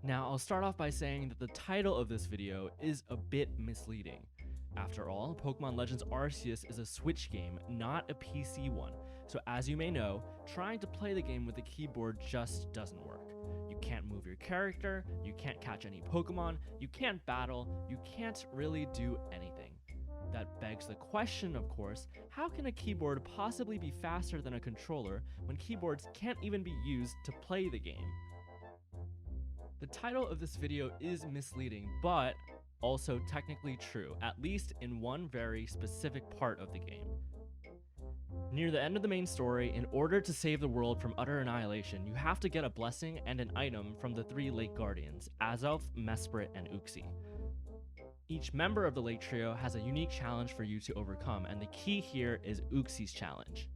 Now, I'll start off by saying that the title of this video is a bit misleading. After all, Pokemon Legends Arceus is a Switch game, not a PC one, so as you may know, trying to play the game with a keyboard just doesn't work. You can't move your character, you can't catch any Pokemon, you can't battle, you can't really do anything. That begs the question, of course, how can a keyboard possibly be faster than a controller when keyboards can't even be used to play the game? The title of this video is misleading, but also technically true, at least in one very specific part of the game. Near the end of the main story, in order to save the world from utter annihilation, you have to get a blessing and an item from the three Lake Guardians, Azelf, Mesprit, and Uxie. Each member of the Lake Trio has a unique challenge for you to overcome, and the key here is Uxie's challenge.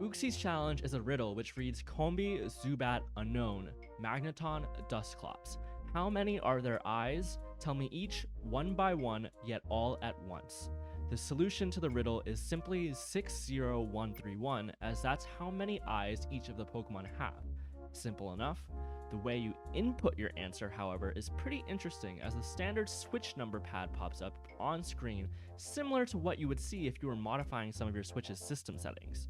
Uxie's challenge is a riddle which reads Combi, Zubat, Unknown, Magneton, Dusclops. How many are their eyes? Tell me each, one by one, yet all at once. The solution to the riddle is simply 60131, as that's how many eyes each of the Pokemon have. Simple enough. The way you input your answer, however, is pretty interesting, as the standard Switch number pad pops up on screen, similar to what you would see if you were modifying some of your Switch's system settings.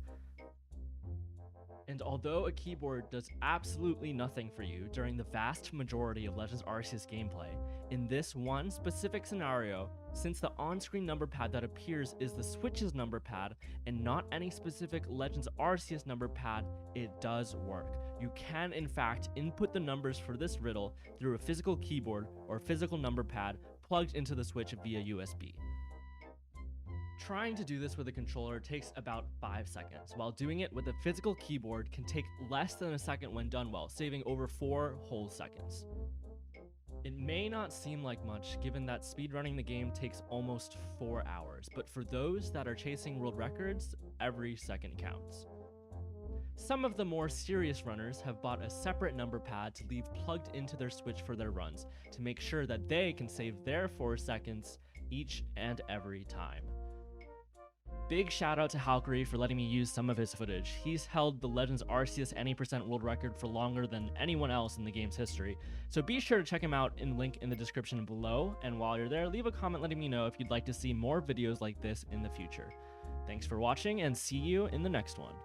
And although a keyboard does absolutely nothing for you during the vast majority of Legends Arceus gameplay, in this one specific scenario, since the on-screen number pad that appears is the Switch's number pad and not any specific Legends Arceus number pad, it does work. You can in fact input the numbers for this riddle through a physical keyboard or physical number pad plugged into the Switch via USB. Trying to do this with a controller takes about 5 seconds, while doing it with a physical keyboard can take less than a second when done well, saving over 4 whole seconds. It may not seem like much given that speedrunning the game takes almost 4 hours, but for those that are chasing world records, every second counts. Some of the more serious runners have bought a separate number pad to leave plugged into their Switch for their runs, to make sure that they can save their 4 seconds each and every time. Big shout out to Halkery for letting me use some of his footage. He's held the Legends Arceus any percent world record for longer than anyone else in the game's history, so be sure to check him out in the link in the description below, and while you're there, leave a comment letting me know if you'd like to see more videos like this in the future. Thanks for watching, and see you in the next one.